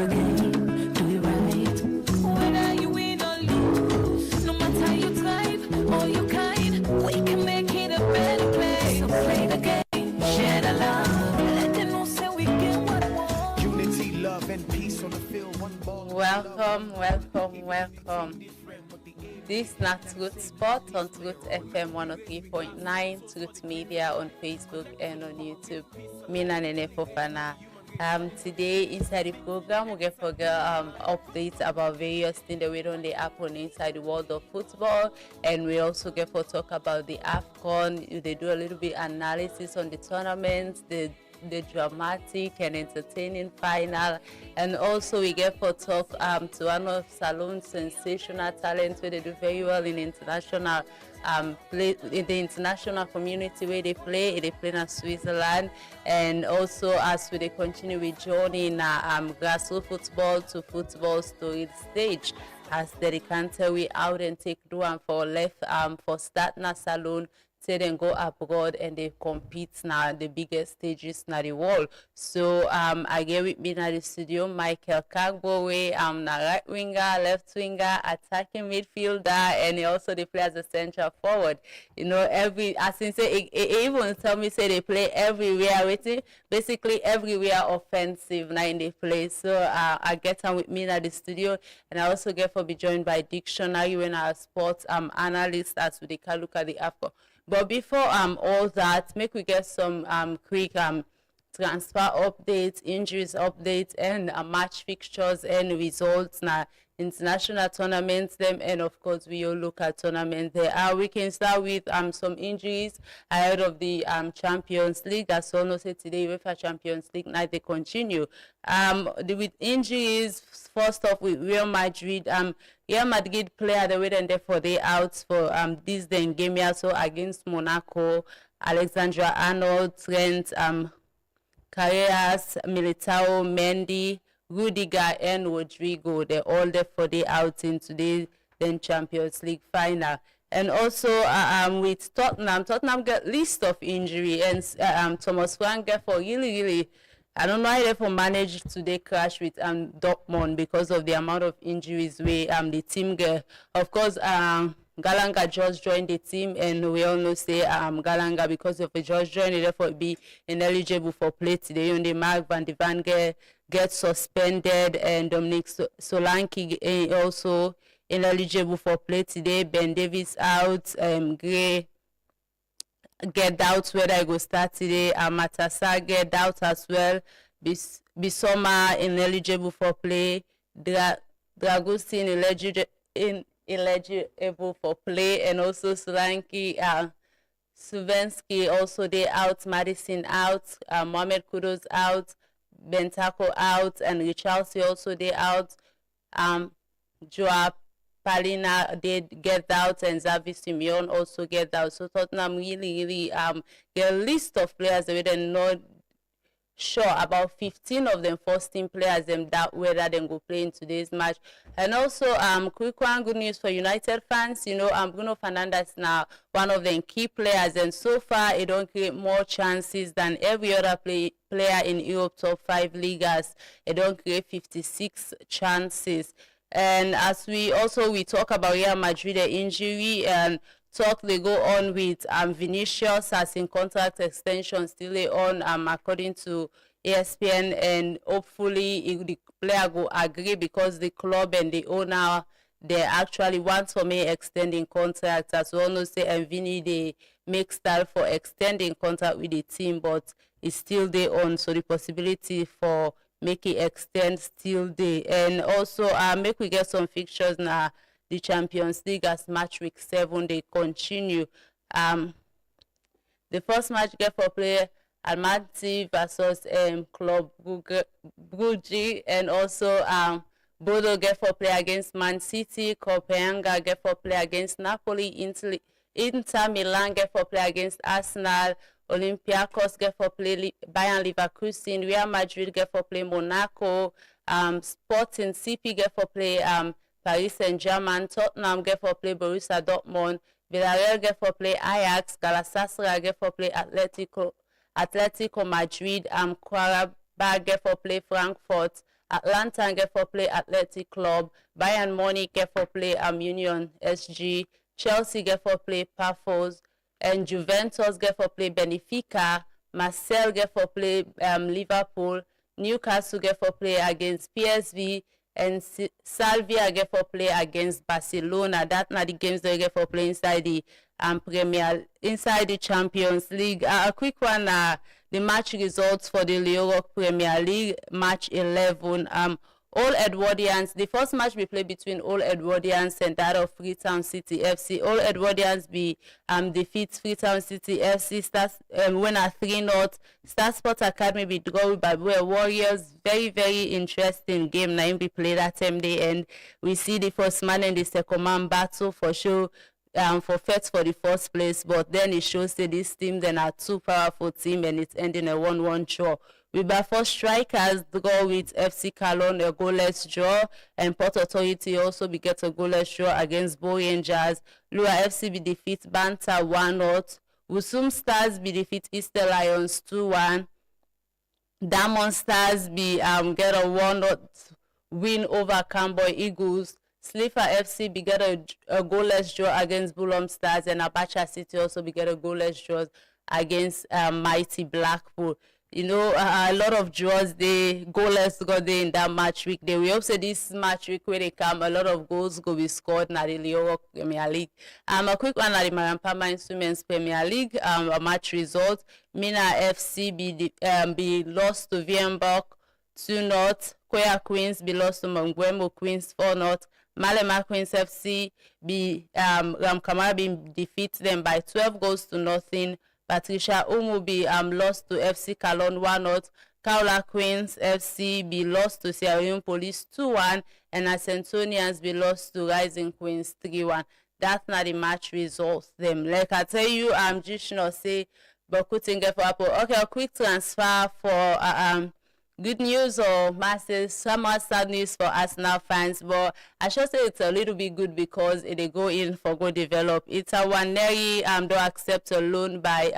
the game, do it right. Whether you win or lose, no matter your type or your kind, we can make it a better place. So play the game, share the love, let them know say we get what we want. Unity, love, and peace on the field. One ball. Welcome. This is not Truth Sport on Truth FM 103.9, Truth Media on Facebook and on YouTube. Mina Nene Fofana. Today inside the program we get for updates about various things that we don't happen inside the world of football, and we also get for talk about the AFCON. They do a little bit analysis on the tournaments, the dramatic and entertaining final, and also we get for talk to one of Salon's sensational talents where they do very well in international play in the international community where they play in Switzerland, and also as we continue with journey in grassroots football to football story stage as they can tell we out and take do and for left for start na Salon. Say then go abroad and they compete now the biggest stages in the world. So I get with me in the studio Michael Kagbowe, na right winger, left winger, attacking midfielder, and he also they play as a central forward. You know, as in say it even tell me say they play everywhere, basically everywhere offensive now in the play. So I get on with me in the studio, and I also get for be joined by Dictionary when our sports analyst as we can look at the AFCON. But before all that, make we get some quick transfer updates, injuries updates, and match fixtures and results now. International tournaments, them, and of course we all look at tournaments there. We can start with some injuries ahead of the Champions League. That's all. No say today UEFA Champions League night they continue. With injuries, first off with Real Madrid. Real Madrid player they wait and therefore they out for this then game here so against Monaco. Alexandra Arnold, Trent, Carreras, Militao, Mendy, Rudiger and Rodrigo, they're all there for the out in today's then Champions League final. And also with Tottenham get list of injury, and Thomas Frank get for really I don't know how they for managed today crash with Dortmund because of the amount of injuries we the team get. Of course Galanga just joined the team, and we all know say Galanga because of the just joining therefore be ineligible for play today. On the Mark Van de Van get suspended, and Dominic Solanke also ineligible for play today. Ben Davis out, Gray get out whether I go start today. Matassa get out as well. Bisoma ineligible for play. Dragustin ineligible for play, and also Solanke, Suvensky also they out. Madison out. Mohamed Kudus out. Bentaco out, and Richarlison also they out. Joao Palina they get out, and Xavi Simeone also get out. So Tottenham really get a list of players that we don't know sure about 15 of them first team players them that whether they go play in today's match. And also quick one good news for United fans, you know, Bruno Fernandes now one of them key players, and so far it don't create more chances than every other player in Europe top 5 leaguers. It don't create 56 chances. And as we talk about Real Madrid injury, and talk they go on with Vinicius as in contract extension still on according to ESPN, and hopefully the player will agree because the club and the owner they actually want for me extending contract. As we all know say, and Vini they make style for extending contract with the team, but it's still there on, so the possibility for make it extend still there. And also make we get some fixtures now. The Champions League as match week 7 they continue. The first match get for play Almaty versus Club Brugge, and also Bodo get for play against Man City. Copenhagen get for play against Napoli. Inter Milan get for play against Arsenal. Olympiacos get for play Bayern Leverkusen. Real Madrid get for play Monaco. Sporting CP get for play Paris Saint-Germain. Tottenham get for play Borussia Dortmund. Villarreal get for play Ajax. Galatasaray get for play Atletico Madrid. Qarabag get for play Frankfurt. Atlanta get for play Athletic Club, Bayern Munich get for play Union SG, Chelsea get for play Pafos, and Juventus get for play Benfica, Marseille get for play Liverpool, Newcastle get for play against PSV, and Salvia get for play against Barcelona. That not the games they get for play inside the inside the Champions League. A quick one, the match results for the Europe Premier League match 11. All Edwardians, the first match we played between All Edwardians and that of Freetown City FC. All Edwardians defeat Freetown City FC, stars winner 3-0. Star Sports Academy be draw by Warriors. Very, very interesting game. Now we played at time day, and we see the first man and the second man battle for sure. For fight for the first place, but then it shows that this team then are two powerful team, and it's ending a 1-1 draw. We by four strikers draw with FC Cologne a goalless draw, and Port Authority also be get a goalless draw against Bo Rangers. Lua FC be defeat Banta 1-0. Usum Stars be defeat Easter Lions 2-1. Diamond Stars be get a 1-0 win over Camboy Eagles. Slipher FC be get a goalless draw against Bulom Stars, and Abacha City also be get a goalless draw against Mighty Blackpool. You know, a lot of draws they goalless got there in that match week. They will say this match week where they come, a lot of goals go be scored in the Leo Premier League. A quick one at the Marampama Instruments Premier League. A match result: Mina FC be lost to Vienberg 2-0. Koya Queens be lost to Mongwemo Queens 4-0. Malema Queens FC be Ramkamara be defeat them by 12 goals to nothing. Patricia Umu be lost to FC Cologne 1-0. Kaula Queens FC be lost to Sierra Leone Police 2-1, and Ascentonians be lost to Rising Queens 3-1. That's not the match results them. Like I tell you, just not say Bokuting for Apple. Okay, a quick transfer for good news or massive, somewhat sad news for Arsenal fans, but I should say it's a little bit good because they go in for go develop. It's a Waneri don't accept a loan by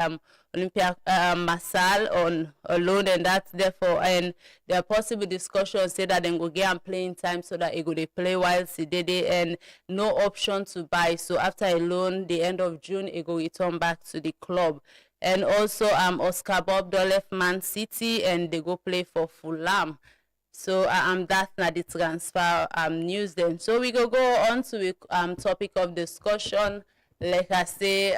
Olympia Massal on a loan, and that's therefore, and there are possible discussions say that they go get and playing time so that he go they play while he did it, and no option to buy. So after a loan, the end of June, he go return back to the club. And also Oscar Bob left Man City and they go play for Fulham. So that's not the transfer news then. So we go on to the topic of discussion. Like I say,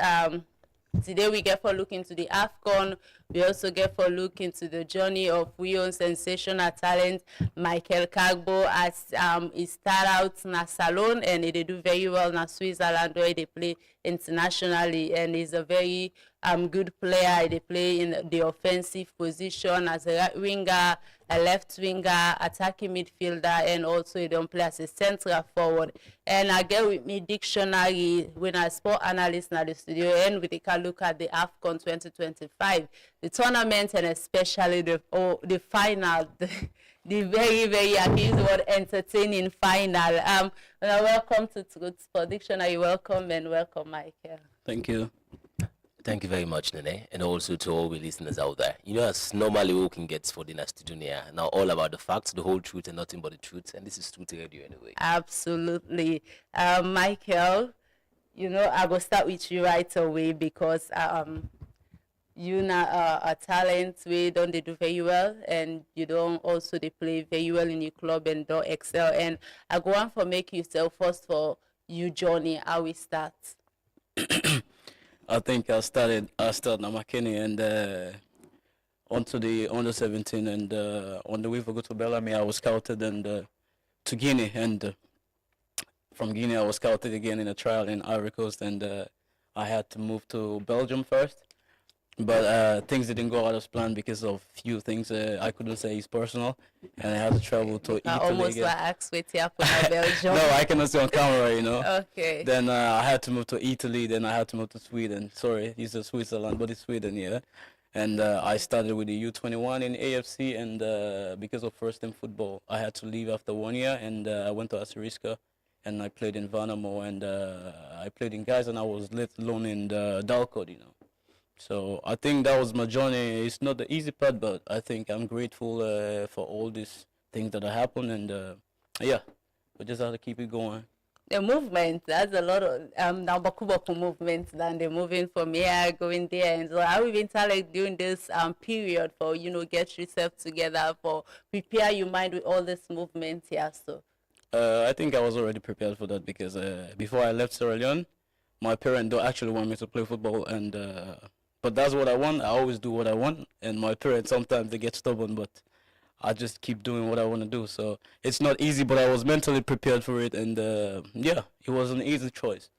today we get for look into the AFCON. We also get for look into the journey of we own sensational talent Michael Kagbo, as he start out in Salon and they do very well in Switzerland where they play internationally, and he's a very good player. They play in the offensive position as a right winger, a left winger, attacking midfielder, and also he don't play as a central forward. And I get with me dictionary when I sport analyst in the studio, and we take a look at the AFCON 2025, the tournament, and especially the final, the very, very, I use the word entertaining final. Welcome to Good Sport Dictionary. Welcome and welcome, Michael. Thank you. Thank you very much, Nene, and also to all the listeners out there. You know, as normally we can get for the studio now, all about the facts, the whole truth, and nothing but the truth, and this is Truth Radio anyway. Absolutely. Michael, you know, I will start with you right away because you know a talent we don't they do very well, and you don't also they play very well in your club and don't excel. And I go on for make yourself first for you, Johnny, how we start. I think I started now McKinney and onto the under 17, and on the way for go to Bellamy I was scouted and to Guinea, and from Guinea I was scouted again in a trial in Ivory Coast, and I had to move to Belgium first, but things didn't go out as planned because of few things I couldn't say is personal, and I had to travel to Italy. Almost like ask with you for Belgium. No, I cannot say on camera, you know. Okay. Then I had to move to Italy. Then I had to move to Sweden. Sorry, this is Switzerland, but it's Sweden, yeah. And I started with the U21 in AFC, and because of first team football, I had to leave after 1 year, and I went to Assyriska, and I played in Vanamo, and I played in guys, and I was let alone in the Dalcott, you know. So I think that was my journey. It's not the easy part, but I think I'm grateful for all these things that happen, and yeah, we just have to keep it going. The movement, that's a lot of now Baku movement, then they're moving from here, going there, and so how we been like during this period for get yourself together, for prepare your mind with all this movement here. So I think I was already prepared for that because before I left Sierra Leone, my parents don't actually want me to play football, and but that's what I want. I always do what I want, and my parents sometimes they get stubborn, but I just keep doing what I want to do. So it's not easy, but I was mentally prepared for it, and yeah, it was an easy choice.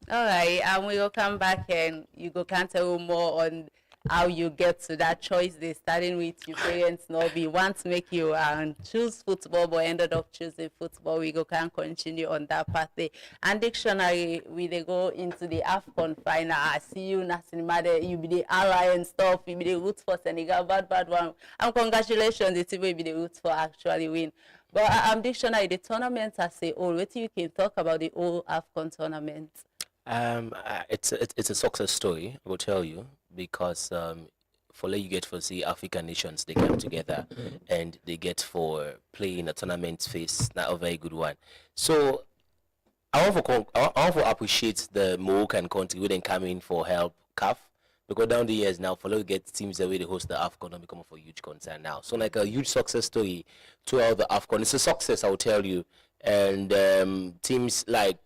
all right, we will come back and you go can tell more on how you get to that choice. They starting with your parents, no, we want to make you choose football, but ended up choosing football. We go can continue on that path there. And dictionary, we they go into the AFCON final. I see you, nothing matter. You be the ally and stuff. You be the root for Senegal, bad one. And congratulations, the team will be the root for actually win. But dictionary, the tournament as a whole. What you can talk about the whole AFCON tournament? It's a success story, I will tell you, because for you get for see African nations, they come together and they get for playing a tournament phase, not a very good one. So I want to appreciate the Moroccan country who then come in for help CAF, because down the years now, for get teams the way they host the AFCON become a huge concern now. So like a huge success story throughout the AFCON. It's a success, I will tell you. And teams like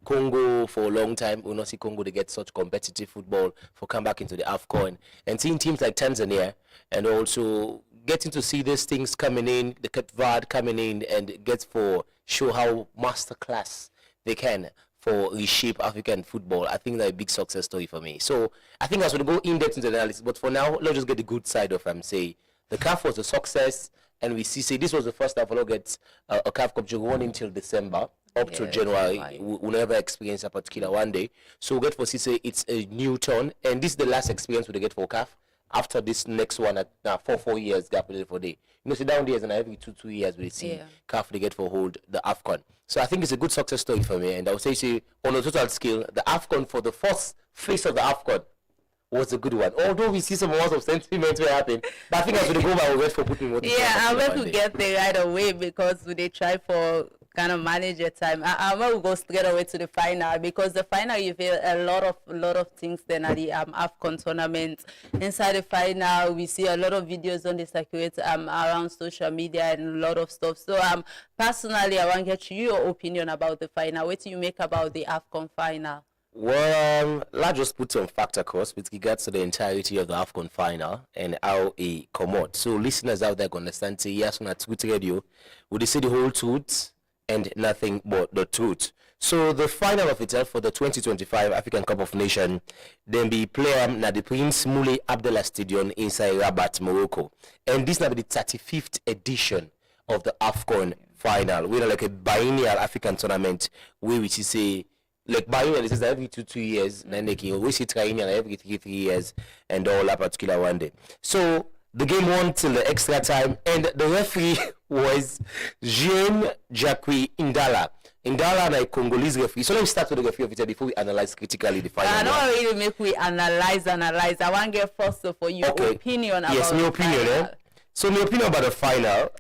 Congo for a long time, we not see Congo they get such competitive football for come back into the AFCON, and seeing teams like Tanzania and also getting to see these things coming in, the Cape Verde coming in and get for show how masterclass they can for reshape African football. I think that's a big success story for me. So I think I was going to go in depth into the analysis, but for now let's just get the good side of say the CAF was a success. And we see, say this was the first time we get a CAF Cup run until December, up to January. We never experience a particular one day. So we get for say it's a new turn, and this is the last experience we get for CAF. After this next one at 4 years gap for day. See down days and every 2 years we see CAF they get for hold the AFCON. So I think it's a good success story for me, and I would say on a total scale, the AFCON for the first phase of the AFCON was a good one. Although we see some words of sentiment will happen, but I think as we go by, we'll wait for putting what. Yeah, I'm going to get there right away because they try for kind of manage your time. I'm going to go straight away to the final, because the final you feel a lot of things then at the AFCON tournament. Inside the final, we see a lot of videos on the circuit around social media and a lot of stuff. So personally, I want to get your opinion about the final. What do you make about the AFCON final? Well, let's just put some fact across with regards to the entirety of the AFCON final and how it come out. So listeners out there can understand, say yes, on a Twitter radio, would they say the whole truth and nothing but the truth. So the final of itself for the 2025 African Cup of Nations then be played at the Prince Moulay Abdallah Stadium inside Rabat, Morocco. And this now be the 35th edition of the AFCON final. We're like a biennial African tournament where we say like biennial is every 2 years, and then they can always see triennial every 3 years, and all that particular one day. So the game won till the extra time, and the referee was Jean-Jacques Indala. Indala and a Congolese referee. So let me start with the referee of it before we analyze critically the final. I don't really make we analyze. I want to get first for your opinion about yes, my opinion. So my opinion about the final.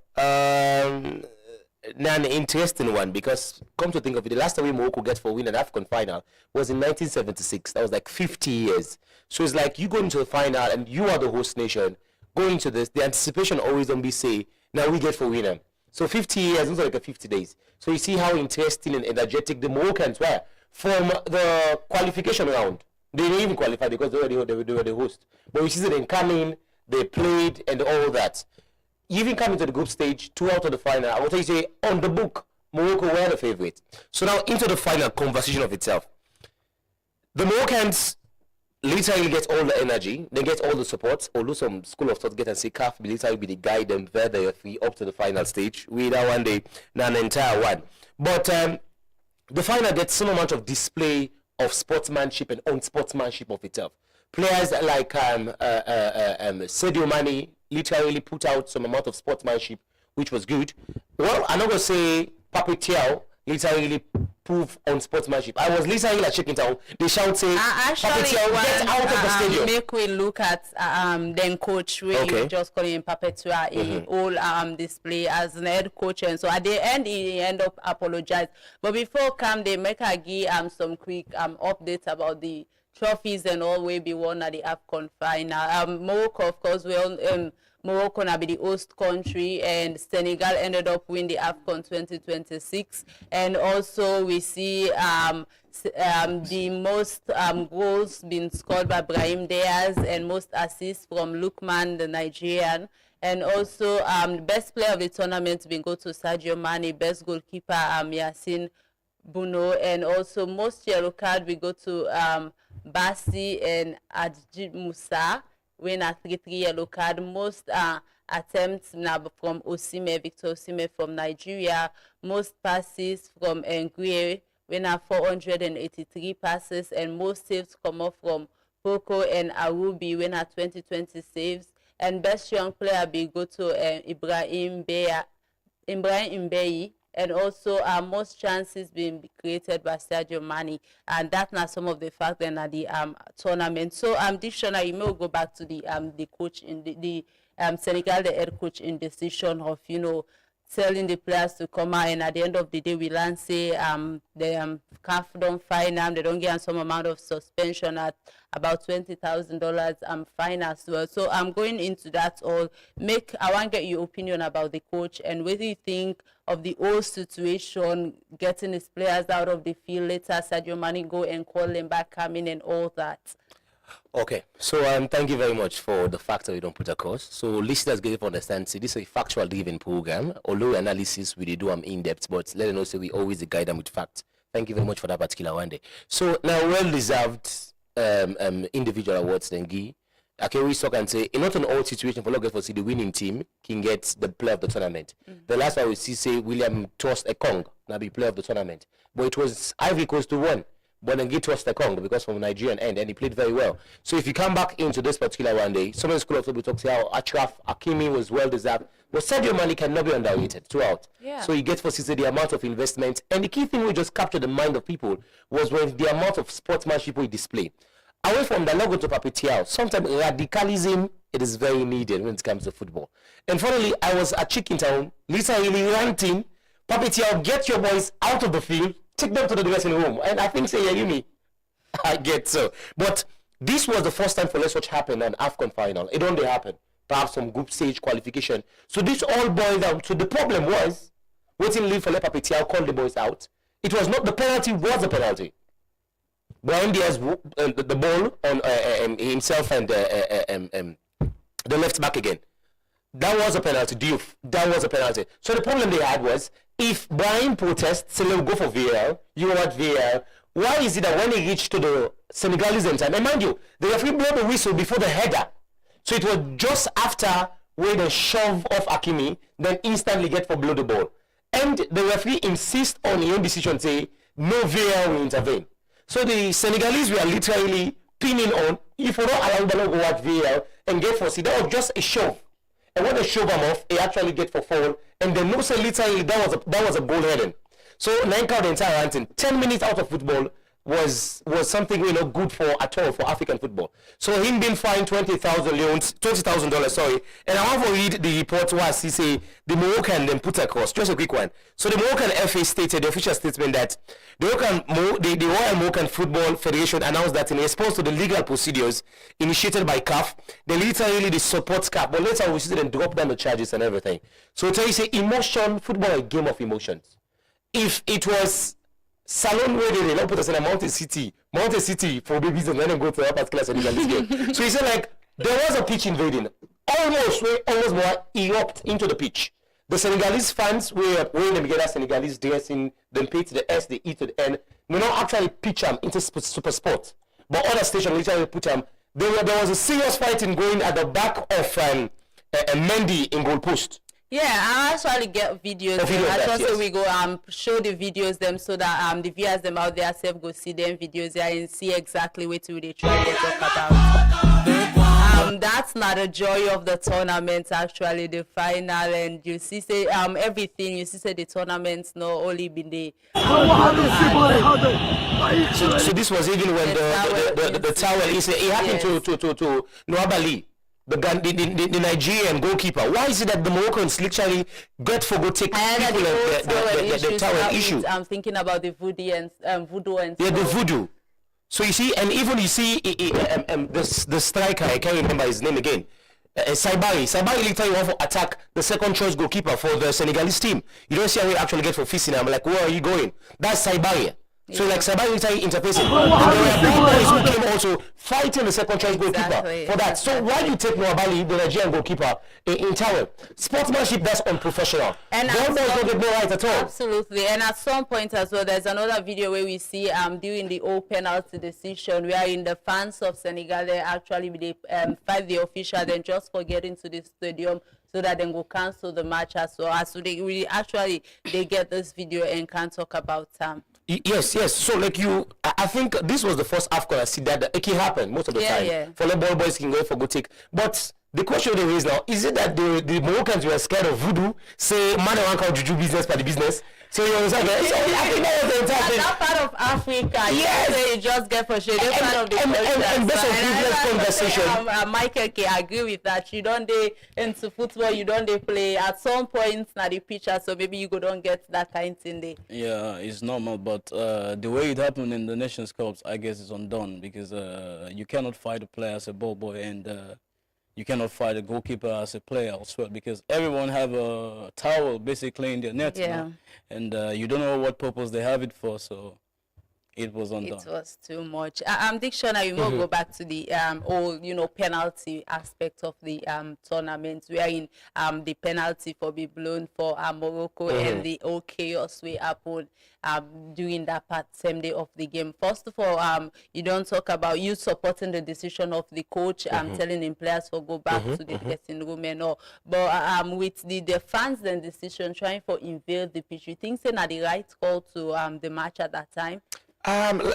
Now an interesting one, because come to think of it, the last time Morocco get for win an African final was in 1976. That was like 50 years. So it's like you go into the final and you are the host nation. Going to this, the anticipation always don't be say, now we get for winner. So 50 years, it's like a 50 days. So you see how interesting and energetic the Moroccans were from the qualification round. They didn't even qualify because they were the host. But we see them coming, they played and all that. Even coming to the group stage, 2 out of the final, I will tell you, say, on the book, Morocco were the favorite. So now into the final conversation of itself. The Moroccans literally get all the energy, they get all the support, although some school of thought get and say CAF literally be the guide them where they are free up to the final stage. We that one day, not an entire one. But the final gets some amount of display of sportsmanship and unsportsmanship of itself. Players like Sadio Mane literally put out some amount of sportsmanship, which was good. Well, I'm not going to say Pape Thiaw literally prove on sportsmanship. I was listening at Chicken Town. They shout say, actually, get out of the stadium. Make we look at then coach where you just calling him Perpetua in all display as an head coach, and so at the end he end up apologize. But before come, they make a give some quick updates about the trophies and all will be won at the AFCON final. Morocco, of course, Morocco will be the host country, and Senegal ended up winning the AFCON 2026. And also we see the most goals being scored by Brahim Diaz and most assists from Lukman, the Nigerian. And also the best player of the tournament being go to Sadio Mane, best goalkeeper Yassine Bouno, and also most yellow card we go to Bassi and Adjib Musa. Win a 3-3 yellow card. Most attempts now from Victor Osimhen from Nigeria. Most passes from Nguye, win a 483 passes, and most saves come off from Poco and Arubi, win a 2020 saves. And best young player be go to Ibrahim Mbeyi. And also most chances being created by Sadio Mane, and that's not some of the facts in the tournament. So Dictionary, you may go back to the coach in the Senegal, the head coach in decision of telling the players to come out, and at the end of the day we learn say the CAF don't fine them, they don't get some amount of suspension at about $20,000 fine as well. So I'm going into that all. I want to get your opinion about the coach and what do you think of the whole situation, getting his players out of the field, later Sadio Mane go and call them back, coming and all that. Okay, so thank you very much for the fact that we don't put across. So listeners get to understand, see, this is a factual driven program, although analysis we do in depth, but let us know, say we always guide them with facts. Thank you very much for that particular one day. So now well-deserved individual awards then Guy. I can always talk and say, in not an all situation for look for see the winning team can get the player of the tournament. The last one we see say William tossed a Kong, now be player of the tournament. But it was Ivory Coast to one. But then get tossed the Kong because from Nigerian end, and he played very well. So if you come back into this particular one day, some of the school of football talks how Achraf Hakimi was well deserved. But Sadio Mane cannot be underrated throughout. Yeah. So you get for the amount of investment. And the key thing we just captured the mind of people was when the amount of sportsmanship we display. Away from the logo to Papetiao, sometimes radicalism, it is very needed when it comes to football. And finally, I was at Chicken Town, literally ranting, Papetiao, get your boys out of the field, take them to the dressing room. And I think, say, yeah, me. I get so. But this was the first time for Let's Watch happen on AFCON final. It only happened. Perhaps some group stage qualification. So this all boiled down. So the problem was, waiting leave for Papetiao, called the boys out. It was not the penalty, was the penalty. Brahim Diaz the ball on himself and the left back again. That was a penalty. Diouf. That was a penalty. So the problem they had was, if Brahim protests, say, let's go for VAR, you want VAR, why is it that when he reached to the Senegalese end time, and mind you, the referee blew the whistle before the header. So it was just after where they shove off Hakimi, then instantly get for blow the ball. And the referee insists on his own decision, say, no VAR will intervene. So the Senegalese were literally pinning on, if we don't allow them to watch VAR and get for see, that was just a shove. And when they shove them off, they actually get for foul. And then no say literally that was a goal heading. So Nanka the entire ranting, 10 minutes out of football was something good for at all for African football. So him being fined $20,000, sorry. And I want to read the report was he say the Moroccan then put across. Just a quick one. So the Moroccan FA stated the official statement that the Royal Moroccan Football Federation announced that in response to the legal procedures initiated by CAF, they literally the support CAF, but later we see them drop down the charges and everything. So tell you say emotion, football is a game of emotions. If it was Salon where they don't put us in a Mountain City for babies and then go to the upper class and this game. So he said like there was a pitch invading. Almost more erupt into the pitch. The Senegalese fans were wearing them together, Senegalese dressing, then pay to the S, the E to the N. We not actually pitch them into super sport. But other stations literally put them. There was a serious fighting going at the back of Mendy in goal post. Yeah, I actually get videos. I just say we go show the videos them so that the viewers them out there self go see them videos there and see exactly what they try to talk about. that's not the joy of the tournament, actually, the final. And you see, say, everything, you see, say, the tournament's not only been the... So this was even when the towel is, it happened to Nwabali, the Nigerian goalkeeper. Why is it that the Moroccans literally get for go take people the towel issue? I'm thinking about the voodoo and the voodoo. So you see, and even you see the striker, I can't remember his name again. Saibari literally want to attack the second choice goalkeeper for the Senegalese team. You don't see how he actually get for fisting. I'm like, where are you going? That's Saibari. So like Saibari literally interfacing. And there were boys who came also fighting the second choice goalkeeper for that. So why do you take Nwabali, the Nigerian goalkeeper, in towel? Sportsmanship, that's unprofessional. And boys don't get no right at all. Absolutely. And at some point as well, there's another video where we see during the old penalty decision, where in the fans of Senegal, they actually they fight the official, then just for getting to the stadium so that they will cancel the match as well. So they really actually they get this video and can talk about Yes. So like I think this was the first AFCON I see that it can happen most of the time. Yeah. For the ball boys can go for good take. But the question they raise now, is it that the Moroccans were scared of voodoo? Say, man, I want to juju business by the business. So you understand? So I think that was the entire thing. That part of Africa, you just get for shade. That's part of the culture. And based on previous conversation, Michael can agree with that. You don't into football, you don't play. At some point, na the pitcher, so maybe you don't get that kind of thing there. Yeah, it's normal, but the way it happened in the Nations Cups, I guess, is undone because you cannot fight a player as a ball boy and you cannot fight a goalkeeper as a player as well because everyone have a towel basically in their net now, and you don't know what purpose they have it for, so it was undone. It was too much. Dictionary, we will go back to the whole, penalty aspect of the tournament, wherein the penalty for be blown for Morocco and the whole chaos we happened during that same day of the game. First of all, you don't talk about you supporting the decision of the coach, telling him players to go back to the dressing room and all. But with the fans then decision trying to invade the pitch, you think saying at the right call to the match at that time?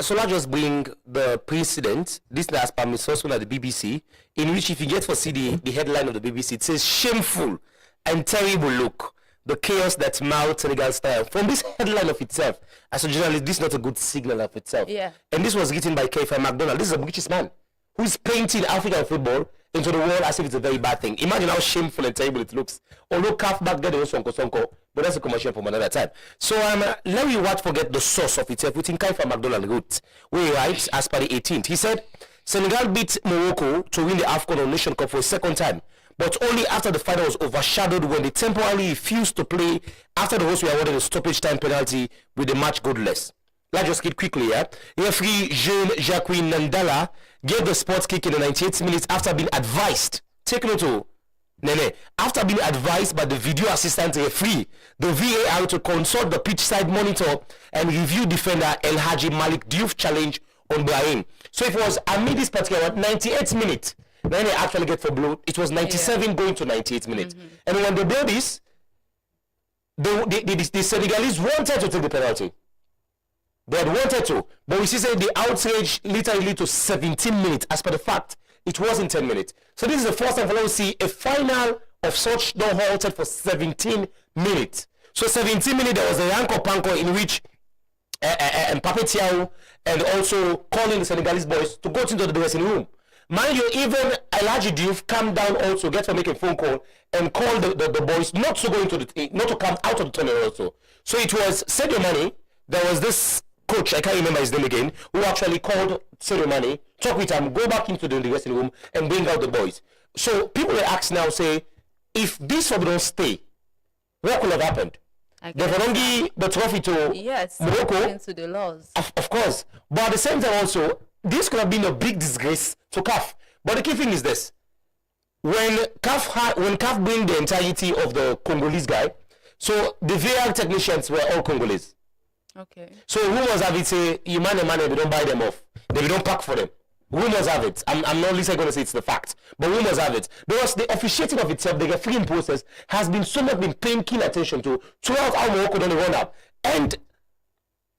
So let's just bring the precedent. This last part is also at the BBC, in which if you get to see the headline of the BBC, it says shameful and terrible look. The chaos that marred Senegal style. From this headline of itself, as a journalist, this is not a good signal of itself. Yeah. And this was written by COFA Final. This is a British man who is painting African football into the world as if it's a very bad thing. Imagine how shameful and terrible it looks. Although CAF back there, was sonko, but that's a commercial from another time. So let me not forget the source of itself. Within COFA McDonald wrote, where he writes, as per the 18th, he said, Senegal beat Morocco to win the AFCON Nation Cup for a second time, but only after the final was overshadowed when they temporarily refused to play after the hosts were awarded a stoppage time penalty with the match goalless. Let's just get quickly, yeah? Referee Jean-Jacques Nandala gave the sports kick in the 98th minutes after being advised. Take note, Nene. After being advised by the video assistant referee, the VAR to consult the pitch side monitor and review defender El Hadji Malik Diouf challenge on Brahim. So it was amid this particular 98th minute. Then they actually get for blow. It was 97 going to 98 minutes. And when they did this, the Senegalese wanted to take the penalty. They had wanted to, but we see say the outrage literally to 17 minutes. As per the fact, it wasn't 10 minutes. So this is the first time for us to see a final of such not halted for 17 minutes. So 17 minutes, there was a Yanko Panko in which Mbappé Thiaw and also calling the Senegalese boys to go into the dressing room. Mind you, even Elijah Diouf calmed down also, get to make a phone call and call the boys not to go into not to come out of the tunnel also. So it was Sadio Mane. There was this coach, I can't remember his name again, who actually called Sadio Mane, talk with him, go back into the dressing room and bring out the boys. So people will ask now, say, if this one don't stay, what could have happened? They've already the trophy to Morocco. Into the laws. Of course. But at the same time also, this could have been a big disgrace to CAF. But the key thing is this. When CAF bring the entirety of the Congolese guy, so the VAR technicians were all Congolese. Okay. So rumors have it say, you man, they don't buy them off. They don't pack for them. Rumors have it. I'm not going to say it's the fact, but rumors have it. Because the officiating of itself, the refereeing process, has been so much been paying keen attention to throughout how Morocco don't run up. And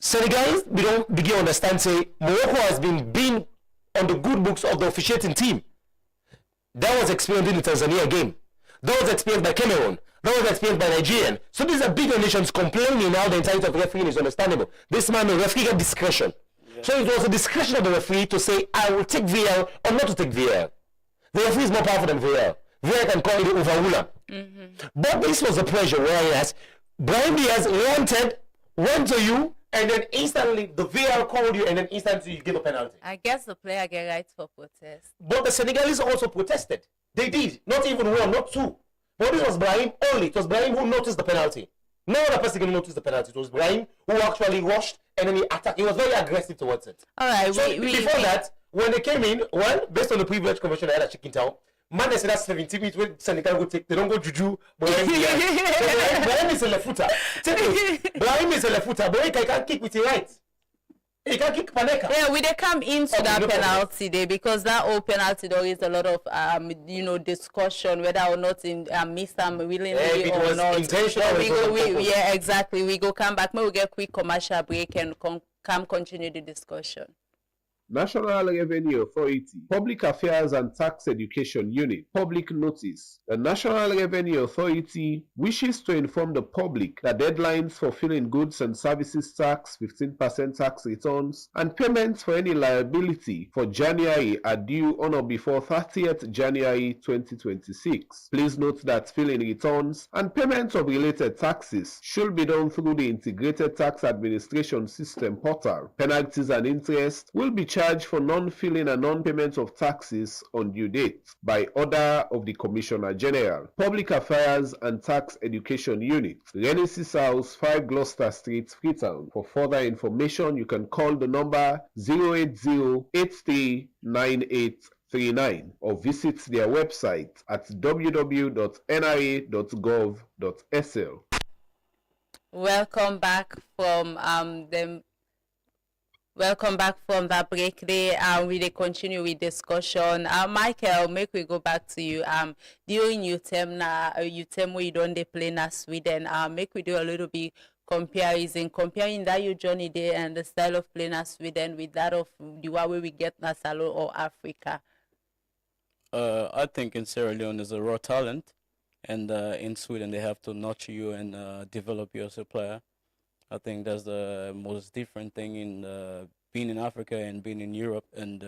Senegalese, we don't begin to understand, say, Morocco has been on the good books of the officiating team. That was experienced in the Tanzania game. That was experienced by Cameroon. That was experienced by Nigerian. So these are bigger nations complaining now the entirety of refereeing is understandable. This man, the referee had discretion. Yeah. So it was a discretion of the referee to say, I will take VAR or not to take VAR. The referee is more powerful than VAR. VAR can call it overruler. But this was the pressure whereas Brahim Diaz went to you, and then instantly the VAR called you, and then instantly you give a penalty. I guess the player get rights for protest. But the Senegalese also protested. They did. Not even one, not two. But this was Brahim only. It was Brahim who noticed the penalty. No other person can notice the penalty. It was Brahim who actually rushed and then he attacked. He was very aggressive towards it. All right. So before that, when they came in, well, based on the privilege convention I had at Chicken Town, man, they said that's 17 minutes when Senegal go take. They don't go juju. Brahim is a left footer. Brahim is a left footer. But he can't kick with his right. He can kick Paneka. Yeah, we they come into that penalty day because that old penalty there is a lot of discussion whether or not missed them willingly or not. Intentional. Yeah, exactly. We go come back. Maybe we get quick commercial break and come continue the discussion. National Revenue Authority, Public Affairs and Tax Education Unit, Public Notice. The National Revenue Authority wishes to inform the public that deadlines for filing goods and services tax, 15% tax returns, and payments for any liability for January are due on or before 30th January 2026. Please note that filing returns and payments of related taxes should be done through the Integrated Tax Administration System portal. Penalties and interest will be charged for non-filing and non-payment of taxes on due date by order of the Commissioner General. Public Affairs and Tax Education Unit, Renesis House, 5 Gloucester Street, Freetown. For further information, you can call the number 080-8398-39 or visit their website at www.nra.gov.sl. Welcome back from that break there. We continue with discussion. Michael, make we go back to you. During your term where you don't play na Sweden. Make we do a little bit comparing that your journey there and the style of playing na Sweden with that of the way we get na Salo or Africa. I think in Sierra Leone there's a raw talent, and in Sweden they have to nurture you and develop you as a player. I think that's the most different thing in being in Africa and being in Europe, and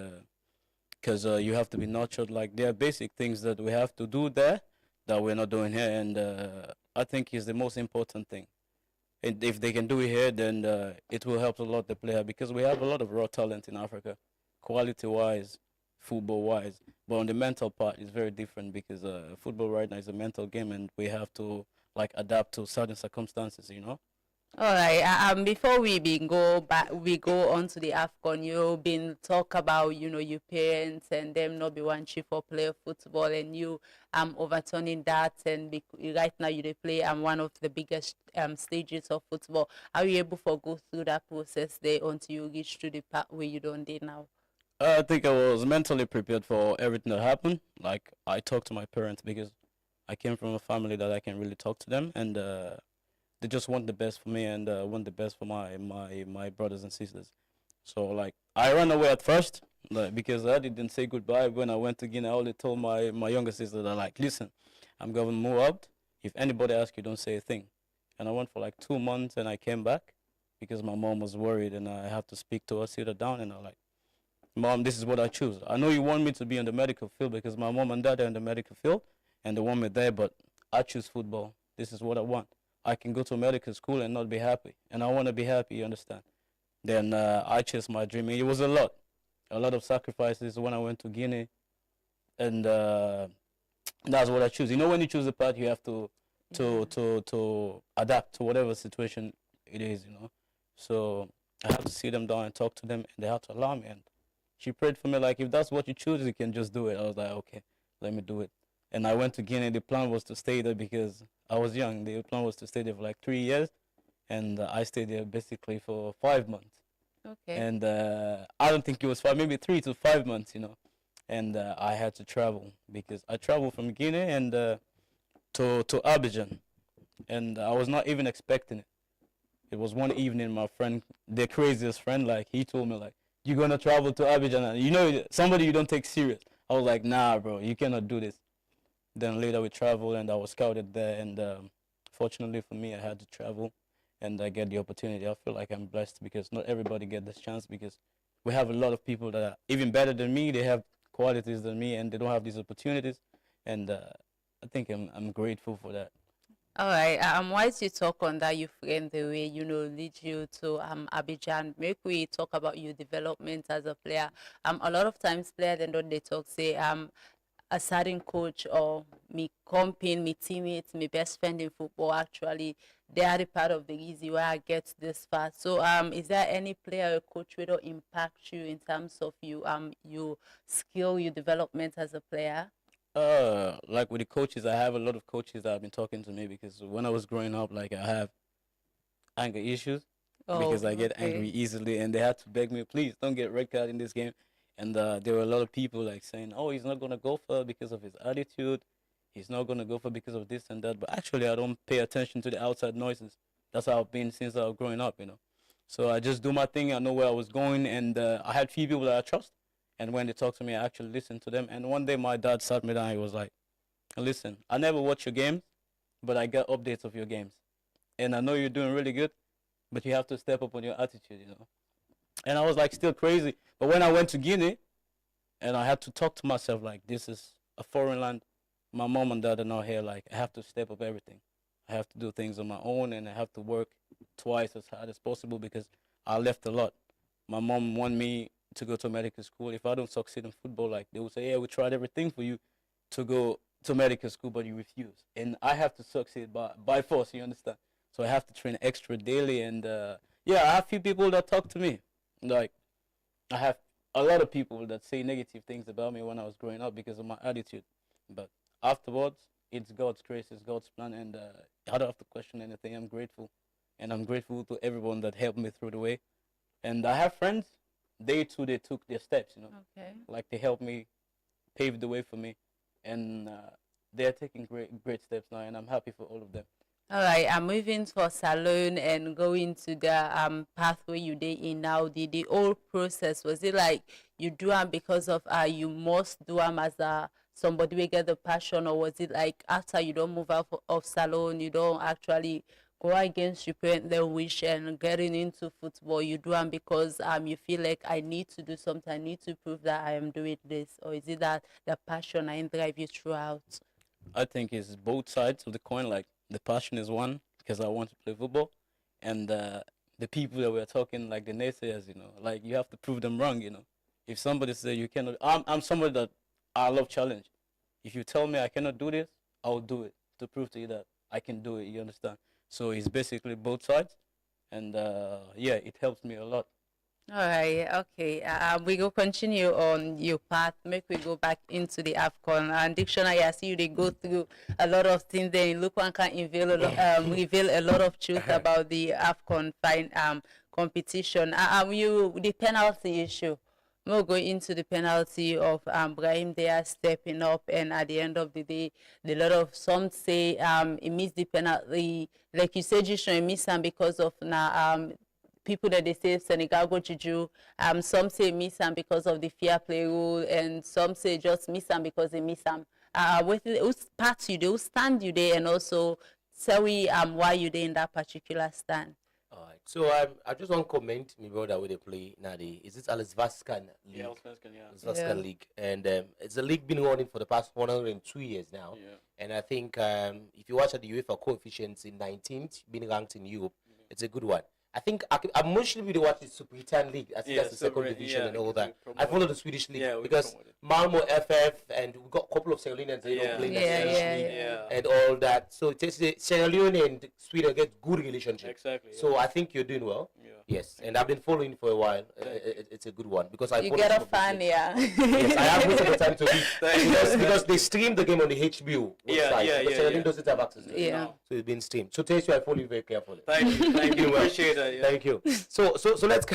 because you have to be nurtured. Like there are basic things that we have to do there that we're not doing here, and I think is the most important thing. And if they can do it here, then it will help a lot the player, because we have a lot of raw talent in Africa, quality-wise, football-wise. But on the mental part, it's very different, because football right now is a mental game, and we have to adapt to certain circumstances, All right. Before we go on to the AFCON. You've been talk about your parents and them not be one chief for play of football, and you overturning that, and right now you play one of the biggest stages of football. Are you able to go through that process there until you reach to the part where you don't did now? I think I was mentally prepared for everything that happened. Like I talked to my parents because I came from a family that I can really talk to them, and they just want the best for me and want the best for my brothers and sisters. So like I ran away at first, because I didn't say goodbye when I went to Guinea. I only told my younger sister that, like, listen, I'm going to move out. If anybody asks you, don't say a thing. And I went for like 2 months, and I came back because my mom was worried, and I have to speak to her, sit her down, and I'm like, Mom, this is what I choose. I know you want me to be in the medical field because my mom and dad are in the medical field and they want me there, but I choose football. This is what I want. I can go to medical school and not be happy, and I want to be happy, you understand? Then I chased my dream. It was a lot of sacrifices when I went to Guinea, and that's what I choose. When you choose a path, you have to adapt to whatever situation it is, So I have to sit them down and talk to them, and they have to allow me. And she prayed for me, like, if that's what you choose, you can just do it. I was like, okay, let me do it. And I went to Guinea. The plan was to stay there because I was young. The plan was to stay there for like 3 years, and I stayed there basically for 5 months. Okay. And I don't think it was 5, maybe 3 to 5 months, And I had to travel because I traveled from Guinea and to Abidjan, and I was not even expecting it. It was one evening, my friend, the craziest friend, like, he told me, like, you're going to travel to Abidjan, and somebody you don't take serious. I was like, nah, bro, you cannot do this. Then later we traveled and I was scouted there. And fortunately for me, I had to travel and I get the opportunity. I feel like I'm blessed because not everybody get this chance because we have a lot of people that are even better than me. They have qualities than me and they don't have these opportunities. And I think I'm grateful for that. All right. Whilst you talk on that, you frame the way lead you to Abidjan. Make we talk about your development as a player. A lot of times players they talk say a certain coach or me comping, me teammates, me best friend in football. Actually, they are the part of the reason why I get this far. So is there any player or coach will impact you in terms of your skill, your development as a player? Like with the coaches, I have a lot of coaches that have been talking to me because when I was growing up, like I have anger issues because I get angry easily, and they had to beg me, please don't get red card in this game. And there were a lot of people like saying, oh, he's not gonna go for it because of his attitude. He's not gonna go for it because of this and that. But actually, I don't pay attention to the outside noises. That's how I've been since I was growing up, So I just do my thing. I know where I was going, and I had few people that I trust. And when they talk to me, I actually listen to them. And one day my dad sat me down. He was like, listen, I never watch your games, but I get updates of your games. And I know you're doing really good, but you have to step up on your attitude, And I was like still crazy. But when I went to Guinea, and I had to talk to myself like, this is a foreign land. My mom and dad are not here. Like, I have to step up everything. I have to do things on my own, and I have to work twice as hard as possible because I left a lot. My mom wanted me to go to medical school. If I don't succeed in football, like they would say, yeah, we tried everything for you to go to medical school, but you refuse. And I have to succeed by force, you understand? So I have to train extra daily. And I have few people that talk to me. Like, I have a lot of people that say negative things about me when I was growing up because of my attitude. But afterwards, it's God's grace, it's God's plan. And I don't have to question anything. I'm grateful. And I'm grateful to everyone that helped me through the way. And I have friends. They too, they took their steps, Okay. Like they helped me, pave the way for me, and they're taking great steps now, and I'm happy for all of them. All right, I'm moving for Salone and going to the pathway you did in now. The whole process, was it like you do them because of you must do them as somebody will get the passion, or was it like after you don't move out of Salone, you don't actually go against your parents' wish and getting into football, you do them because you feel like I need to do something, I need to prove that I am doing this, or is it that the passion I drive you throughout? I think it's both sides of the coin. Like the passion is one because I want to play football, and the people that we're talking, like the naysayers, like you have to prove them wrong. If somebody says you cannot, I'm somebody that I love challenge. If you tell me I cannot do this, I'll do it to prove to you that I can do it. You understand? So it's basically both sides, and it helps me a lot. All right, okay. We go continue on your path. Make we go back into the AFCON and dictionary. I see you they go through a lot of things. Then look, one can reveal a lot of truth about the AFCON competition. The penalty issue. We'll go into the penalty of Brahim Diaz stepping up, and at the end of the day, some say he missed the penalty. Like you said, Jishon, he missed him because of people that they say Senegal go juju. Some say miss him because of the fair play rule, and some say just miss him because they miss him. Who's part you there, who stand you there, and also tell we why you there in that particular stand. All right. So I just want to comment, my brother, where they play now. Is it Alizvaskan League? Yeah, Allsvenskan, yeah. Allsvenskan League, and it's a league been running for the past 102 years now. Yeah. And I think if you watch at the UEFA coefficients in 19th, being ranked in Europe, it's a good one. I think I'm mostly really watch the Super Italian League. I think that's the second division and all that. I follow the Swedish league because Malmo FF, and we got a couple of Sierra Leoneans playing the Swedish league and all that. So it's Sierra Leone and Sweden get good relationship. Exactly. So I think you're doing well. Yeah. Yes, and I've been following for a while. It's a good one because you get a fan, Yes, I have most of the time to read because they stream the game on the HBO website. But Sierra Leone doesn't have access to it. So it's been streamed. So Tessie, I follow you very carefully. Thank you. Appreciate that. Yeah. Thank you. So let's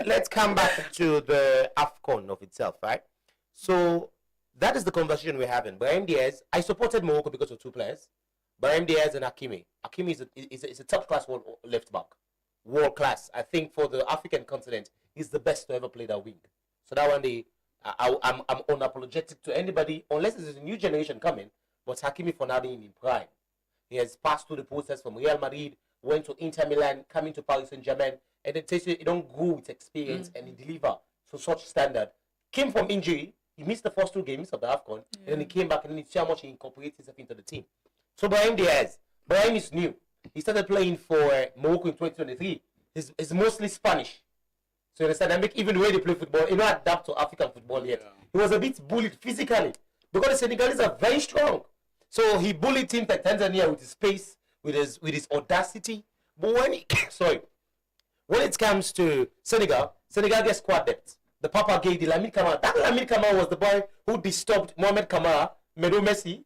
let's come back to the AFCON of itself, right? So that is the conversation we're having. Brahim Diaz, I supported Morocco because of two players, Brahim Diaz and Hakimi. Hakimi is a top class left back, world class. I think for the African continent, he's the best to ever play that wing. So that one day, I'm unapologetic to anybody, unless there's a new generation coming, but Hakimi for now being in prime. He has passed through the process from Real Madrid, went to Inter Milan, coming to Paris Saint-Germain, and it takes you don't grow with experience and he deliver to such standard. Came from injury, he missed the first 2 games of the AFCON, and then he came back and then you see how much he incorporates himself into the team. So Brahim is new. He started playing for Morocco in 2023. He's mostly Spanish. So you understand, even the way they play football, he not adapt to African football yet. He was a bit bullied physically because the Senegalese are very strong. So he bullied teams like Tanzania with his pace, with his audacity. But when it comes to Senegal gets squad depth. The Papa gave the Lamine Camara. That Lamine Camara was the boy who disturbed Mohamed Camara, Medo Messi,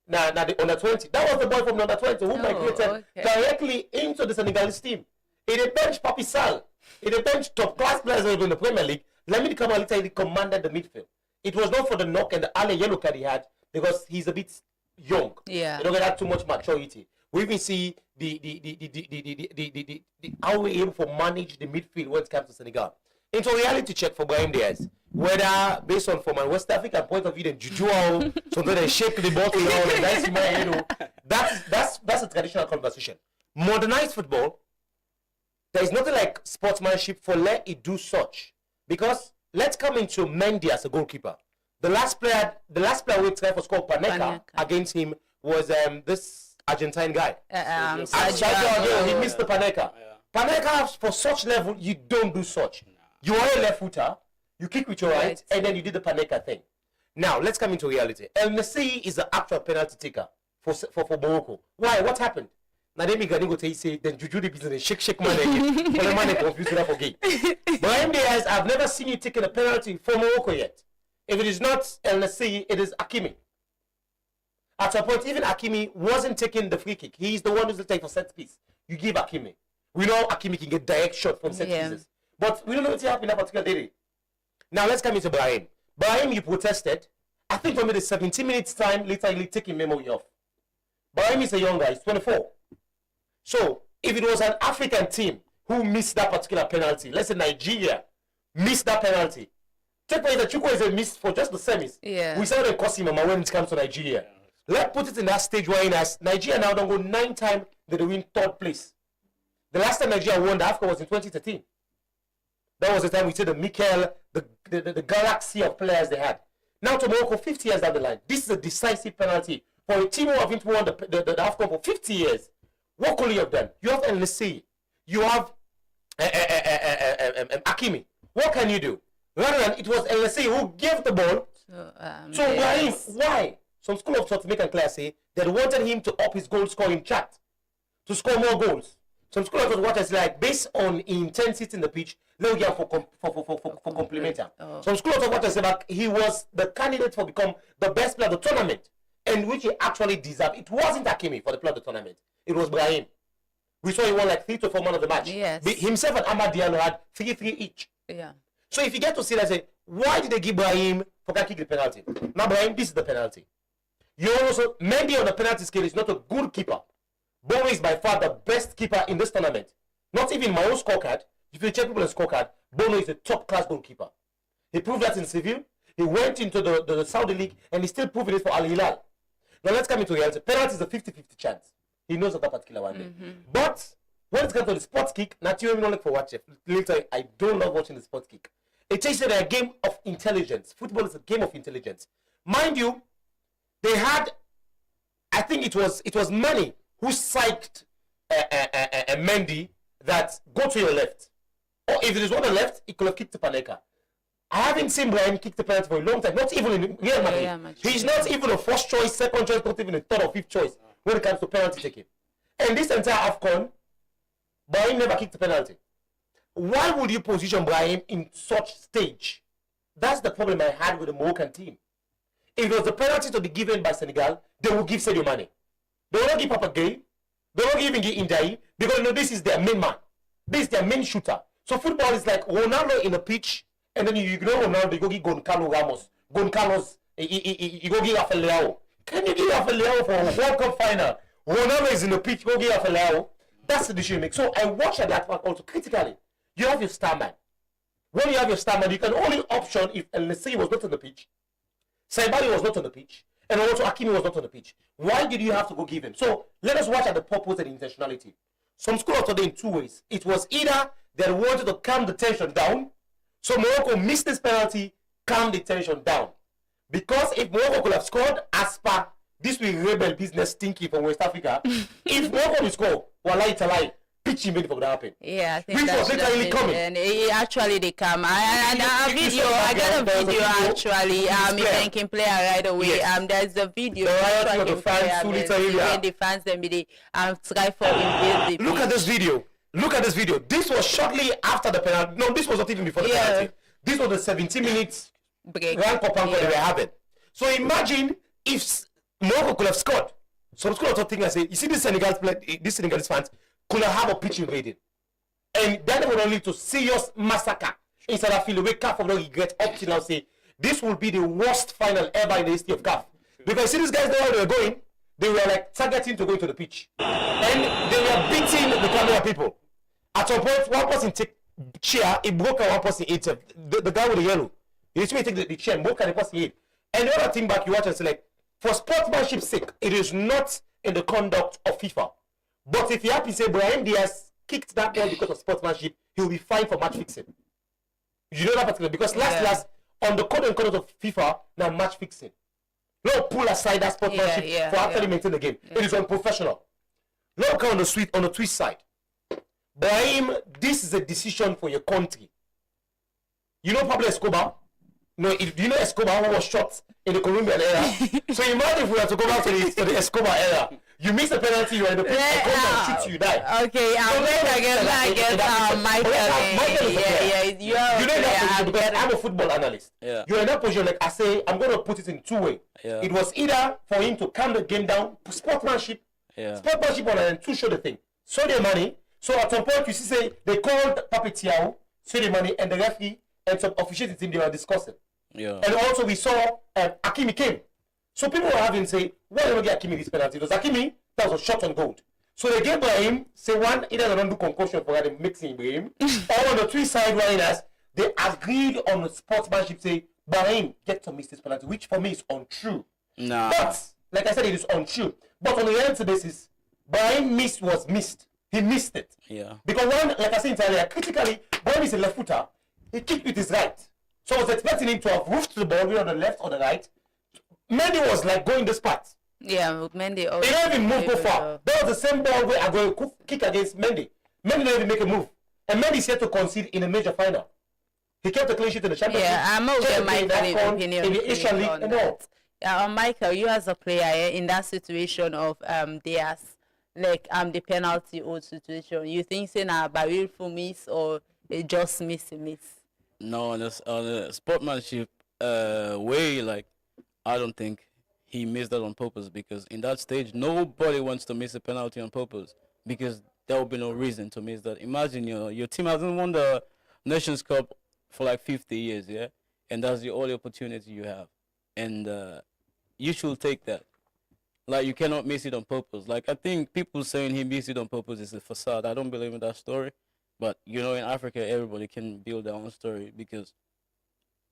the under 20. That was the boy from the under 20 who migrated directly into the Senegalese team. He did bench Papi Sall. He did bench top class players in the Premier League. Lamine Camara literally commanded the midfield. It was not for the knock and the early yellow card he had because he's a bit young. Yeah. He don't have too much maturity. We even see the how we're able to manage the midfield when it comes to Senegal. Into reality check for Brahim Diaz. Whether based on from a West African point of view, then juju so they shake the bottle and that's a traditional conversation. Modernized football, there is nothing like sportsmanship for let it do such. Because let's come into Mendy as a goalkeeper. The last player we tried for score Panenka against him was this Argentine guy. Sergio, he missed the Panenka. Panenka for such level, you don't do such. You are a left footer, you kick with your right, and then you did the Panenka thing. Now, let's come into reality. El Nesiri is the actual penalty taker for Morocco. Why? What happened? Nademi Gani go tell you say, then Juju the business, shake man again. For the man confused with that for game. Brahim Diaz, I've never seen you taking a penalty for Morocco yet. If it is not El Nesiri, it is Hakimi. At a point, even Hakimi wasn't taking the free kick. He's the one who's taking for set piece. You give Hakimi. We know Hakimi can get direct shot from set pieces. But we don't know what happened in that particular day. Now let's come into Brahim. Brahim, you protested. I think for me the 17 minutes time, literally taking memory off. Brahim is a young guy, he's 24. So if it was an African team who missed that particular penalty, let's say Nigeria missed that penalty. Take away that Chukwu is a miss for just the semis. We saw them cost him when it comes to Nigeria. Let's put it in that stage where Nigeria now don't go 9 times that they win 3rd place. The last time Nigeria won the AFCON was in 2013. That was the time we see the Mikel, the galaxy of players they had. Now to Morocco, 50 years down the line. This is a decisive penalty for a team who have won the AFCON for 50 years. What could you have done? You have El Nesiri. You have Hakimi. What can you do? Rather than it was El Nesiri who gave the ball. So why? Some school of thought make a clear say they wanted him to up his goal scoring chart, to score more goals. Some school of thought what is like based on intensity in the pitch, they will get for complementary. Some school of thought what I say that he was the candidate for become the best player of the tournament, and which he actually deserved. It wasn't Hakimi for the player of the tournament. It was Brahim. We saw he won like 3 to 4 man of the match. Himself and Amad Diallo had 3-3 each. So if you get to see that, say, why did they give Brahim for kick the penalty? Now Brahim, this is the penalty. You also Mendy on the penalty scale is not a good keeper. Bono is by far the best keeper in this tournament. Not even my own scorecard. If you check people's scorecard, Bono is a top-class goalkeeper. He proved that in Seville. He went into the Saudi League, and he's still proving it for Al Hilal. Now let's come into reality. Penalty is a 50-50 chance. He knows of that particular one day. But when it comes to the sports kick, not you don't look for watching. Later, I don't love watching the sports kick. It takes you a game of intelligence. Football is a game of intelligence. Mind you, they had, I think it was Manny who psyched Mendy that go to your left. Or if it is on the left, he could have kicked the Panenka. I haven't seen Brian kick the penalty for a long time, not even in Real Madrid. He's not even a first choice, second choice, not even a 3rd or 5th choice when it comes to penalty taking. And this entire AFCON, Brian never kicked the penalty. Why would you position Brian in such stage? That's the problem I had with the Moroccan team. If it was a penalty to be given by Senegal, they will give Sadio Mane. They will not give Papa Gueye. They will not even give Ndiaye because this is their main man. This is their main shooter. So football is like Ronaldo in the pitch, and then you ignore Ronaldo, you go give Goncalo Ramos. Goncalo's, you go give Rafael Leao. Can you give Rafael Leao for a World Cup final? Ronaldo is in the pitch, you go give Rafael Leao. That's the decision you make. So I watch that part also critically. You have your star man. When you have your star man, you can only option if El Nesiri was not on the pitch, Saibali was not on the pitch, and also Hakimi was not on the pitch. Why did you have to go give him? So let us watch at the purpose and intentionality. Some school of today in two ways. It was either they wanted to calm the tension down, so Morocco missed this penalty, calm the tension down. Because if Morocco could have scored, as per this will rebel business thinking from West Africa, if Morocco will score, wallahi talai, pitching made for that happen. Yeah, I think Which was literally coming. And actually they come. I got a video actually. You can play right away. Yes. There's a video. The fans, when the fans them they try for invade the Look at pitch. this video. Look at this video. This was shortly after the penalty. No, this was not even before the penalty. This was the 17 minutes break. rank up they were having. So imagine if Morocco could have scored. Some school of thought I say, you see this Senegalese fans could have a pitch invading. And that would lead to serious massacre inside of field. Wake up from no regret up till now say this will be the worst final ever in the history of CAF. Because you see these guys know where they were going, they were like targeting to go into the pitch. And they were beating the camera people. At some point, one person take chair, it broke and one person hit the guy with the yellow. You see me take the chair, broke and the person hit. And the other thing back, you watch and say like, for sportsmanship's sake, it is not in the conduct of FIFA. But if you happen to say Brahim Diaz kicked that ball because of sportsmanship, he will be fined for match fixing. You know that particular because last on the code and conduct of FIFA, now match fixing. No pull aside that sportsmanship for actually maintain the game. It is unprofessional. Look on the twist side. Brahim, this is a decision for your country. You know Pablo Escobar? No, do you know Escobar who was shot in the Colombian era? So imagine if we have to go back to the Escobar era. You miss the penalty, you're in the pitch, they come and shoot you, you die. Okay, I'm Michael. You know that because I'm a football analyst. Yeah. You're in that position, like I say, I'm going to put it in two ways. Yeah. It was either for him to calm the game down, sportsmanship, one, and two, show the thing. So the money. So at some point, you see, say, they called Papi Thiaw, so the money, and the referee, and some officials team, they were discussing. Yeah. And also we saw Hakimi came. So people were having say, why don't we get Hakimi this penalty? It was Hakimi that was a shot on goal. So they gave Brahim, say one, either they don't do concussion for them mixing Brahim, or on the three side liners, they agreed on the sportsmanship, say, Brahim, get to miss this penalty, which for me is untrue. Nah. But, like I said, it is untrue. But on the reality basis, Brahim was missed. He missed it. Yeah. Because one, like I said earlier, critically, Brahim is a left footer. He kicked with his right. So I was expecting him to have roofed the ball either on the left or the right. Mendy was like going this part. Yeah, Mendy. He didn't even move too far. That was the same ball where I go kick against Mendy. Mendy didn't even make a move. And Mendy is here to concede in a major final. He kept the clean sheet in the championship. Yeah, I'm okay, Michael. In the Asian League and all. Michael, you as a player in that situation of Diaz, like the penalty old situation, you think say na by willful miss or just miss? No, on the sportsmanship way, like I don't think he missed that on purpose because in that stage nobody wants to miss a penalty on purpose because there will be no reason to miss that. Imagine your team hasn't won the Nations Cup for like 50 years, yeah, and that's the only opportunity you have, and you should take that. Like you cannot miss it on purpose. Like I think people saying he missed it on purpose is a facade. I don't believe in that story. But, in Africa, everybody can build their own story because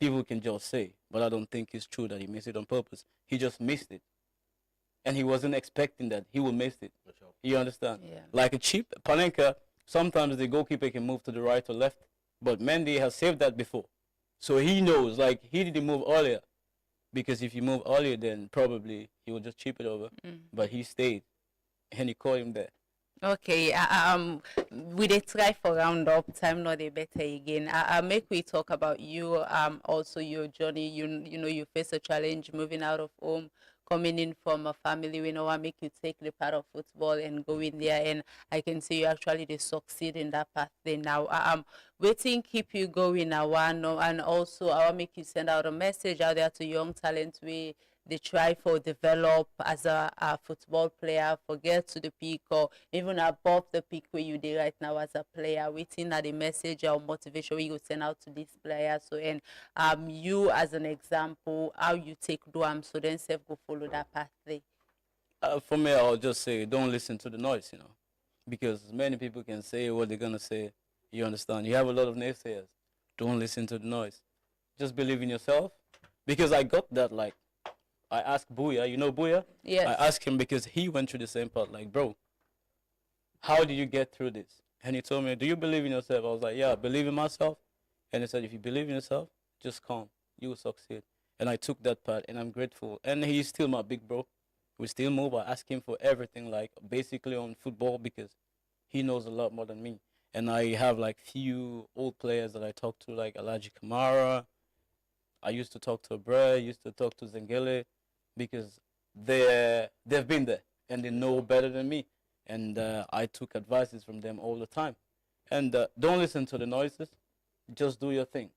people can just say. But I don't think it's true that he missed it on purpose. He just missed it. And he wasn't expecting that he would miss it. You understand? Yeah. Like a cheap Panenka, sometimes the goalkeeper can move to the right or left. But Mendy has saved that before. So he knows, like, he didn't move earlier. Because if he moved earlier, then probably he would just chip it over. But he stayed. And he caught him there. Okay, we dey try for round up time, not a better again. Make we talk about you, also your journey. You face a challenge moving out of home, coming in from a family. We know what make you take the part of football and go in there, and I can see you actually they succeed in that path there now. Waiting keep you going now, and also I want make you send out a message out there to young talent they try for develop as a football player, for get to the peak or even above the peak where you did right now as a player. Waiting at the message or motivation we go send out to these players. So and you as an example, how you take do so then self go follow that path there. For me, I'll just say don't listen to the noise, because many people can say what they're gonna say. You understand? You have a lot of naysayers. Don't listen to the noise. Just believe in yourself. Because I got that, like, I asked Booyah, you know Booyah? Yes. I asked him because he went through the same part. Like, bro, how did you get through this? And he told me, do you believe in yourself? I was like, yeah, I believe in myself. And he said, if you believe in yourself, just come. You will succeed. And I took that part, and I'm grateful. And he's still my big bro. We still move. I ask him for everything, like, basically on football, because he knows a lot more than me. And I have, like, few old players that I talk to, like Alaji Kamara. I used to talk to Bray, used to talk to Zengele, because they've been there, and they know better than me. And I took advices from them all the time. And don't listen to the noises. Just do your thing.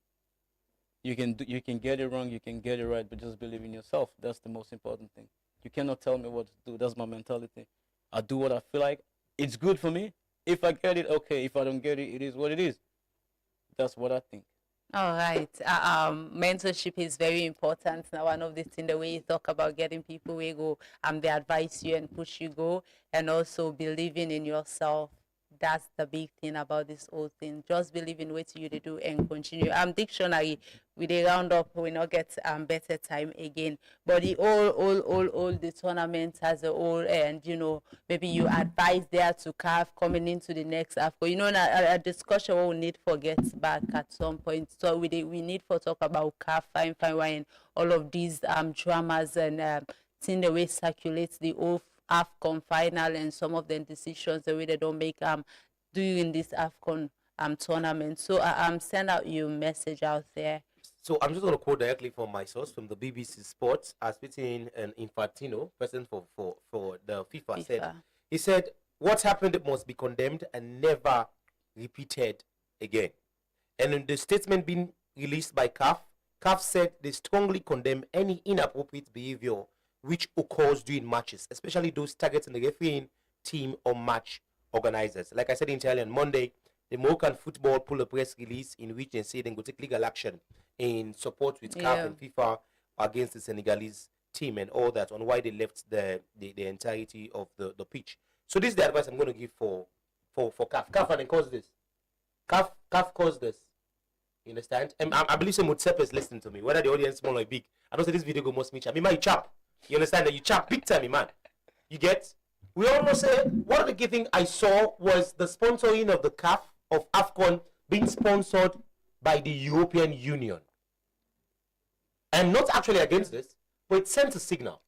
You can get it wrong, you can get it right, but just believe in yourself. That's the most important thing. You cannot tell me what to do. That's my mentality. I do what I feel like. It's good for me. If I get it, okay. If I don't get it, it is what it is. That's what I think. All right. Mentorship is very important. Now, one of the things, the way you talk about getting people where you go, they advise you and push you go, and also believing in yourself. That's the big thing about this whole thing. Just believe in what you do and continue. Dictionary, with a round up, we not get better time again. But the all the tournament as a whole, and maybe you advise there to CAF coming into the next AFCON. A discussion we will need for gets back at some point. So we need for talk about CAF fine and all of these dramas and thing the way circulates the whole AFCON final and some of the decisions the way they don't make during this AFCON tournament. So send out your message out there. So I'm just going to quote directly from my source from the BBC Sports, as speaking an Infantino, president for the FIFA, said, what happened must be condemned and never repeated again. And in the statement being released by CAF said they strongly condemn any inappropriate behavior which occurs during matches, especially those targeting the refereeing team or match organizers. Like I said entirely on Monday, the Moroccan football pulled a press release in which they say they go take legal action in support with CAF and FIFA against the Senegalese team and all that on why they left the entirety of the pitch. So this is the advice I'm going to give for CAF. CAF and cause this. CAF caused this. You understand? And I believe some Mutsepe is listening to me, whether the audience small or big. I don't say this video go must meet you. I mean, chap. You understand that you chap big time, man. You get? We almost say one of the key things I saw was the sponsoring of the CAF of AFCON being sponsored by the European Union. I'm not actually against this, but it sends a signal.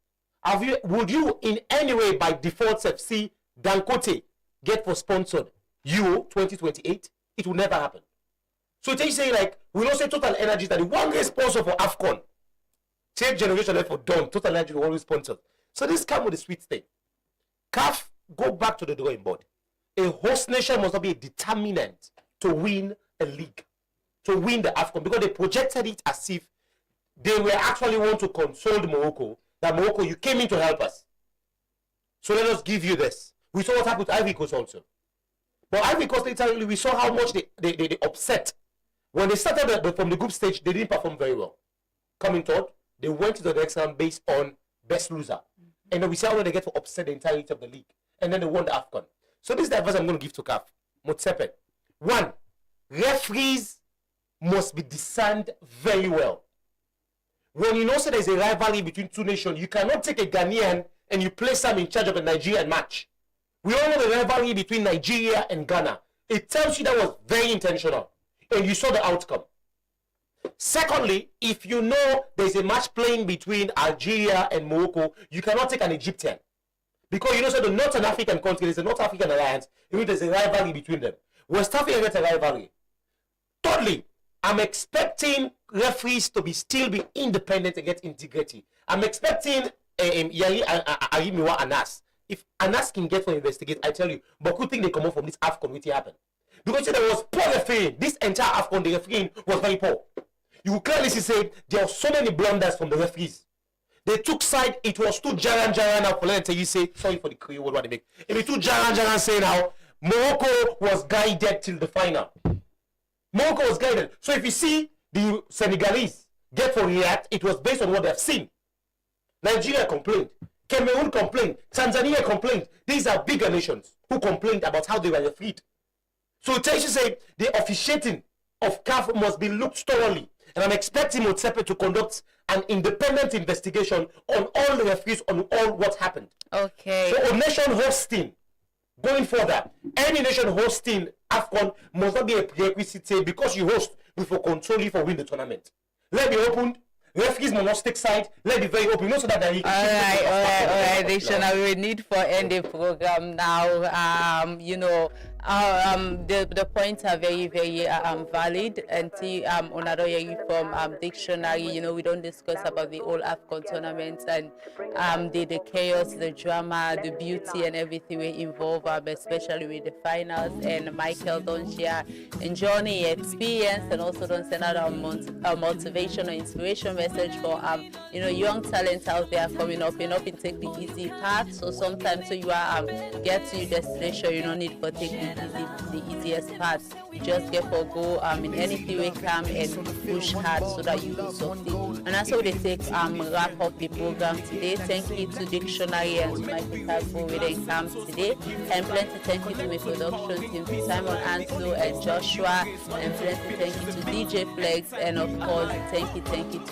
Would you in any way by default see Dancote get for sponsored Euro 2028? It will never happen. So it's saying like we don't say Total Energies that the one great sponsor for AFCON. Same generation effort done. Total Energy will always sponsor. So this come with a sweet thing. CAF, go back to the drawing board. A host nation must not be a determinant to win a league, to win the AFCON, because they projected it as if they were actually want to console Morocco, that Morocco, you came in to help us. So let us give you this. We saw what happened to Ivory Coast also. But Ivory Coast, literally, we saw how much they upset. When they started from the group stage, they didn't perform very well. Coming third, they went to the next round based on best loser. And then we see how they get to upset the entirety of the league. And then they won the AFCON. So this is the advice I'm going to give to CAF. Motsepe. 1, referees must be discerned very well. When you know so there's a rivalry between two nations, you cannot take a Ghanaian and you place them in charge of a Nigerian match. We all know the rivalry between Nigeria and Ghana. It tells you that was very intentional. And you saw the outcome. Secondly, if you know there's a match playing between Algeria and Morocco, you cannot take an Egyptian. Because you know, so the Northern African country, there's a North African alliance, there's a rivalry between them. West Africa gets a rivalry. Thirdly, I'm expecting referees to still be independent and get integrity. I'm expecting Yari Arimiwa Anas. If Anas can get for investigate, I tell you, but good thing they come out from this AFCON, what happened. Because there was poor refereeing. This entire AFCON, the refereeing was very poor. You clearly see there are so many blunders from the referees. They took side, it was too Jaran now for let you say, sorry for the Creole what they make. It was too Jaran saying how Morocco was guided till the final. Morocco was guided. So if you see the Senegalese get for react, it was based on what they've seen. Nigeria complained. Cameroon complained. Tanzania complained. These are bigger nations who complained about how they were refereed. So it tells you say the officiating of CAF must be looked thoroughly. And I'm expecting Motsepe to conduct an independent investigation on all the referees, on all what happened. Okay. So a nation hosting, going further, any nation hosting AFCON must not be a prerequisite say because you host before control for win the tournament. Let be opened. Referees must not take side. Let be very open. Not so that they all right, Rishona, we need for end the program now. The points are very, very valid. And another from dictionary, we don't discuss about the whole AFCON tournament and the chaos, the drama, the beauty, and everything we involve, especially with the finals. And Michael don't share and Johnny experience, and also don't send out a motivation or inspiration message for young talents out there coming up. Take the easy path. So sometimes you are get to your destination, you don't need to take the easiest path. You just get for go in anything we come and push hard so that you do something. And that's how they take wrap up the program today. Thank you to Dictionary and to my people with come today. And plenty thank you to my production team, to Simon Anso and Joshua, and plenty thank you to DJ Flex, and of course thank you to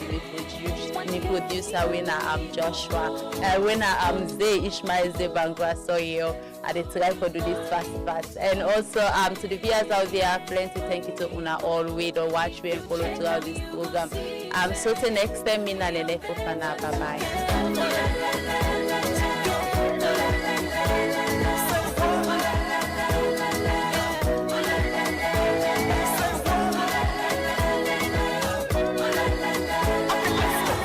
the producer winner Joshua, winner Zay Ishmael Zay Bangwa Soyo. I did try for do this fast. And also to the viewers out there, plenty thank you to Una all wait or watch me and follow throughout this program. So till next time, Mina Nene Fofana. Bye bye.